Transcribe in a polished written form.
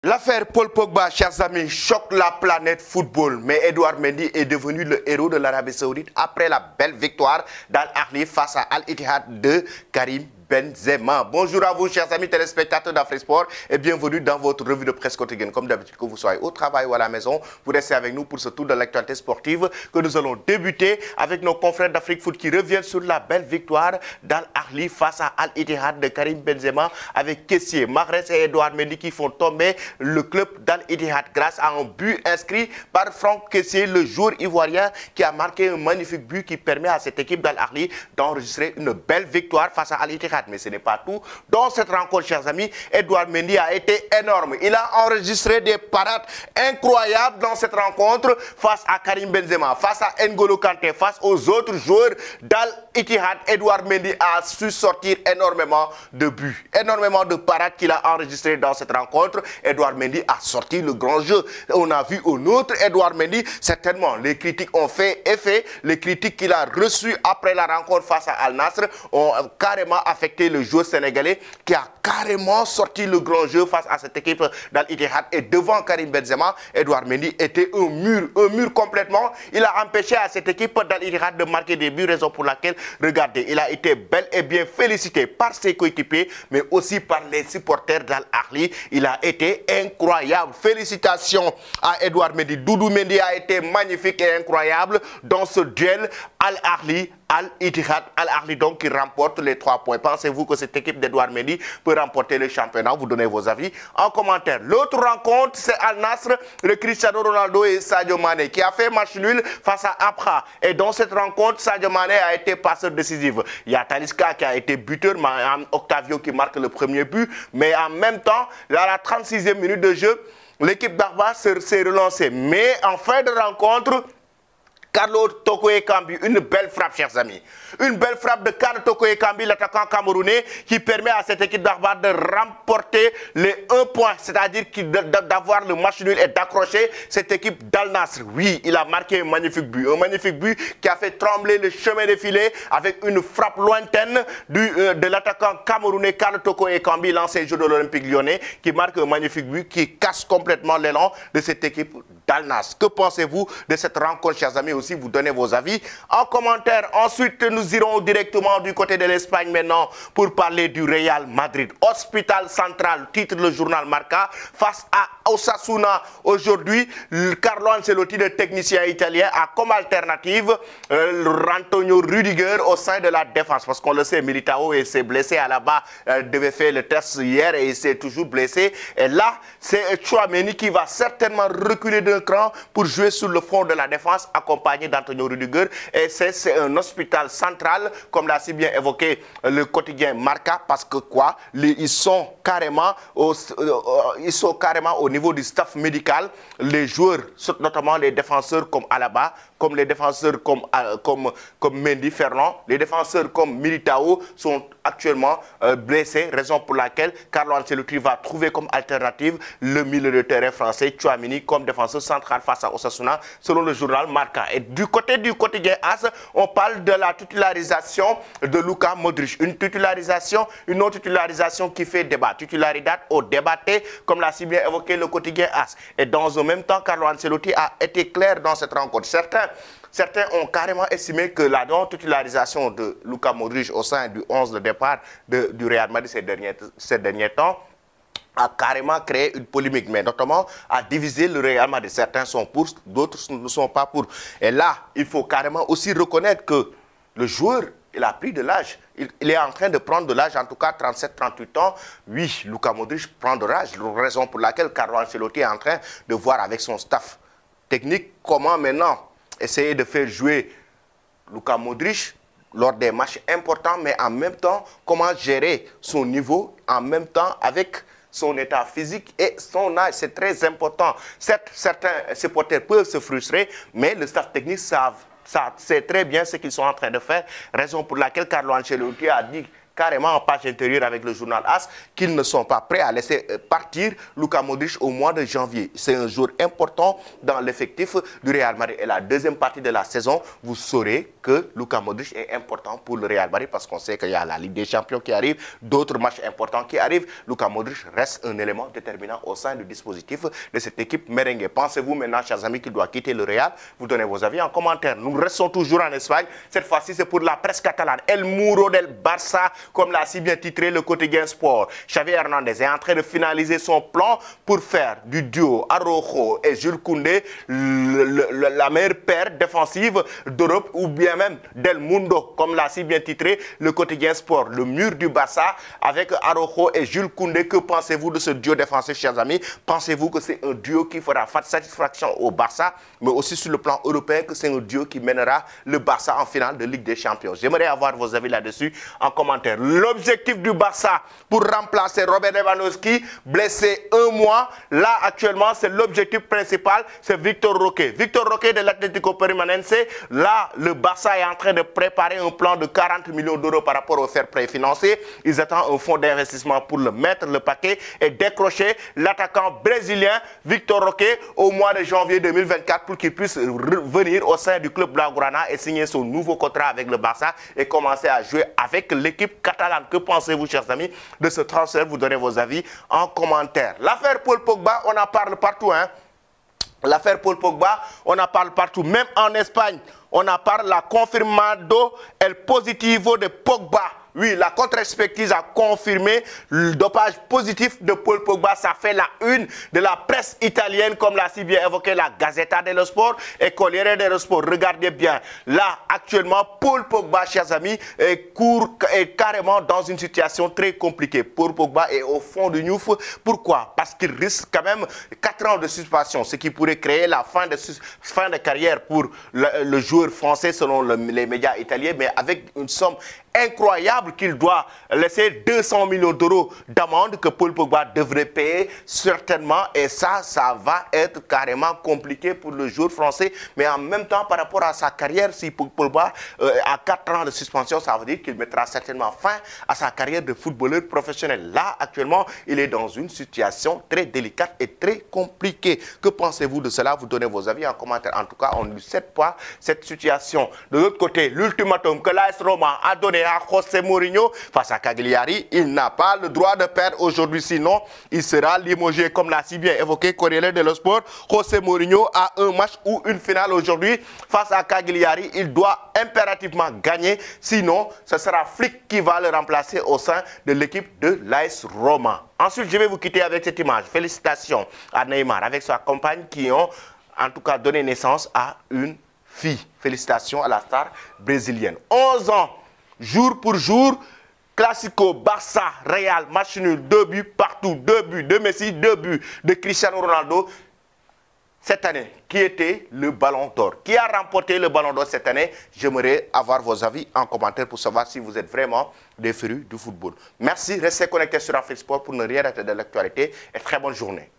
L'affaire Paul Pogba, chers amis, choque la planète football. Mais Edouard Mendy est devenu le héros de l'Arabie Saoudite après la belle victoire d'Al-Ahly face à Al-Ittihad de Karim Benzema. Bonjour à vous, chers amis téléspectateurs d'Afrique Sport, et bienvenue dans votre revue de presse quotidienne. Comme d'habitude, que vous soyez au travail ou à la maison, vous restez avec nous pour ce tour de l'actualité sportive que nous allons débuter avec nos confrères d'Afrique Foot qui reviennent sur la belle victoire d'Al-Ahly face à Al-Ittihad de Karim Benzema avec Kessié, Mahrez et Edouard Mendy qui font tomber le club d'Al-Ittihad grâce à un but inscrit par Franck Kessié, le joueur ivoirien qui a marqué un magnifique but qui permet à cette équipe d'Al-Ahly d'enregistrer une belle victoire face à Al-Ittihad. Mais ce n'est pas tout. Dans cette rencontre, chers amis, Edouard Mendy a été énorme. Il a enregistré des parades incroyables dans cette rencontre face à Karim Benzema, face à N'Golo Kanté, face aux autres joueurs d'Al-Ittihad. Edouard Mendy a su sortir énormément de buts, énormément de parades qu'il a enregistrées dans cette rencontre. Edouard Mendy a sorti le grand jeu. On a vu un autre Edouard Mendy. Certainement, les critiques ont fait effet. Les critiques qu'il a reçues après la rencontre face à Al-Nassr ont carrément affecté le joueur sénégalais qui a carrément sorti le grand jeu face à cette équipe d'Al-Ittihad. Et devant Karim Benzema, Edouard Mendy était un mur complètement. Il a empêché à cette équipe d'Al-Ittihad de marquer des buts, raison pour laquelle, regardez, il a été bel et bien félicité par ses coéquipiers, mais aussi par les supporters d'Al-Ahly. Il a été incroyable. Félicitations à Edouard Mendy. Doudou Mendy a été magnifique et incroyable dans ce duel Al-Ahly. Al-Ittihad, Al-Ahly donc qui remporte les 3 points. Pensez-vous que cette équipe d'Edouard Mendy peut remporter le championnat? Vous donnez vos avis en commentaire. L'autre rencontre, c'est Al-Nassr, le Cristiano Ronaldo et Sadio Mané qui a fait match nul face à Abra. Et dans cette rencontre, Sadio Mané a été passeur décisif. Il y a Talisca qui a été buteur, Octavio qui marque le premier but. Mais en même temps, à la 36e minute de jeu, l'équipe d'Arba s'est relancée. Mais en fin de rencontre, Carlo Toko Ekambi, une belle frappe, chers amis. Une belle frappe de Carlo Toko Ekambi, l'attaquant camerounais, qui permet à cette équipe d'Arba de remporter les 1 point, c'est-à-dire d'avoir le match nul et d'accrocher cette équipe d'Al-Nassr. Oui, il a marqué un magnifique but qui a fait trembler le chemin des filets avec une frappe lointaine de l'attaquant camerounais Carlo Toko Ekambi, l'ancien joueur de l'Olympique Lyonnais, qui marque un magnifique but qui casse complètement l'élan de cette équipe d'Al-Nassr. Que pensez-vous de cette rencontre, chers amis? Aussi, vous donnez vos avis en commentaire. Ensuite, nous irons directement du côté de l'Espagne maintenant pour parler du Real Madrid. Hospital central, titre le journal Marca, face à Osasuna. Aujourd'hui, Carlo Ancelotti, le technicien italien, a comme alternative Antonio Rudiger au sein de la défense. Parce qu'on le sait, Militao s'est blessé à la bas, devait faire le test hier et il s'est toujours blessé. Et là, c'est Tchouaméni qui va certainement reculer d'un cran pour jouer sur le front de la défense, accompagné d'Antonio Rudiger. Et c'est un hôpital central, comme l'a si bien évoqué le quotidien Marca, parce que quoi, ils sont carrément au niveau du staff médical. Les joueurs, notamment les défenseurs comme Alaba, comme les défenseurs comme Mendy, Ferland, les défenseurs comme Militao sont actuellement blessés, raison pour laquelle Carlo Ancelotti va trouver comme alternative le milieu de terrain français Tchouaméni comme défenseur central face à Osasuna, selon le journal Marca. Et du côté du quotidien AS, on parle de la titularisation de Luka Modric. Une autre titularisation qui fait débat. Titularidad au débatté, comme l'a si bien évoqué le quotidien AS. Et dans le même temps, Carlo Ancelotti a été clair dans cette rencontre. Certains ont carrément estimé que la non-titularisation de Luka Modric au sein du 11 de départ du Real Madrid ces derniers temps a carrément créé une polémique, mais notamment a divisé le Real Madrid. Certains sont pour, d'autres ne sont pas pour. Et là, il faut carrément aussi reconnaître que le joueur, il a pris de l'âge. Il est en train de prendre de l'âge, en tout cas 37-38 ans. Oui, Luka Modric prend de l'âge, raison pour laquelle Carlo Ancelotti est en train de voir avec son staff technique comment maintenant essayer de faire jouer Luka Modric lors des matchs importants, mais en même temps, comment gérer son niveau, en même temps avec son état physique et son âge. C'est très important. Certains supporters peuvent se frustrer, mais le staff technique sait très bien ce qu'ils sont en train de faire, raison pour laquelle Carlo Ancelotti a dit carrément en page intérieure avec le journal AS qu'ils ne sont pas prêts à laisser partir Luka Modric au mois de janvier. C'est un jour important dans l'effectif du Real Madrid. Et la deuxième partie de la saison, vous saurez que Luka Modric est important pour le Real Madrid parce qu'on sait qu'il y a la Ligue des Champions qui arrive, d'autres matchs importants qui arrivent. Luka Modric reste un élément déterminant au sein du dispositif de cette équipe merengue. Pensez-vous maintenant, chers amis, qu'il doit quitter le Real? Vous donnez vos avis en commentaire. Nous restons toujours en Espagne. Cette fois-ci, c'est pour la presse catalane. El Muro del Barça, comme l'a si bien titré le quotidien Sport. Xavi Hernandez est en train de finaliser son plan pour faire du duo Araujo et Jules Koundé la meilleure paire défensive d'Europe, ou bien même del Mundo, comme l'a si bien titré le quotidien Sport. Le mur du Barça avec Araujo et Jules Koundé. Que pensez-vous de ce duo défensif, chers amis? Pensez-vous que c'est un duo qui fera satisfaction au Barça, mais aussi sur le plan européen, que c'est un duo qui mènera le Barça en finale de Ligue des Champions? J'aimerais avoir vos avis là-dessus en commentaire. L'objectif du Barça pour remplacer Robert Lewandowski, blessé un mois, là actuellement c'est l'objectif principal, c'est Victor Roque. Victor Roque de l'Atlético Permanense. Là, le Barça est en train de préparer un plan de 40 millions d'euros par rapport au fair play financier. Ils attendent un fonds d'investissement pour le mettre le paquet et décrocher l'attaquant brésilien Victor Roque au mois de janvier 2024 pour qu'il puisse venir au sein du club blaugrana et signer son nouveau contrat avec le Barça et commencer à jouer avec l'équipe catalane. Que pensez-vous, chers amis, de ce transfert? Vous donnez vos avis en commentaire. L'affaire Paul Pogba, on en parle partout, hein. L'affaire Paul Pogba, on en parle partout. Même en Espagne, on en parle. La confirmado el positivo de Pogba. Oui, la contre-expertise a confirmé le dopage positif de Paul Pogba. Ça fait la une de la presse italienne, comme l'a si bien évoqué la Gazzetta dello Sport et Corriere dello Sport. Regardez bien. Là, actuellement, Paul Pogba, chers amis, est carrément dans une situation très compliquée. Paul Pogba est au fond du gouffre. Pourquoi? Parce qu'il risque quand même 4 ans de suspension, ce qui pourrait créer la fin de carrière pour le joueur français, selon les médias italiens, mais avec une somme incroyable qu'il doit laisser 200 millions d'euros d'amende que Paul Pogba devrait payer certainement, et ça va être carrément compliqué pour le joueur français. Mais en même temps, par rapport à sa carrière, si Paul Pogba a 4 ans de suspension, ça veut dire qu'il mettra certainement fin à sa carrière de footballeur professionnel. Là, actuellement, il est dans une situation très délicate et très compliquée. Que pensez-vous de cela? Vous donnez vos avis en commentaire. En tout cas, on ne lui cède pas cette situation. De l'autre côté, l'ultimatum que l'AS Roma a donné à José Mourinho face à Cagliari, il n'a pas le droit de perdre aujourd'hui, sinon il sera limogé, comme l'a si bien évoqué Corriere dello Sport. José Mourinho a un match ou une finale aujourd'hui face à Cagliari. Il doit impérativement gagner, sinon ce sera Flick qui va le remplacer au sein de l'équipe de l'AS Roma. Ensuite, je vais vous quitter avec cette image. Félicitations à Neymar avec sa compagne qui ont en tout cas donné naissance à une fille. Félicitations à la star brésilienne. 11 ans. Jour pour jour, Classico, Barça, Real, match nul, 2 buts partout, 2 buts de Messi, 2 buts de Cristiano Ronaldo. Cette année, qui était le Ballon d'Or? Qui a remporté le Ballon d'Or cette année? J'aimerais avoir vos avis en commentaire pour savoir si vous êtes vraiment des férus du football. Merci, restez connectés sur Afrique Sport pour ne rien rater de l'actualité et très bonne journée.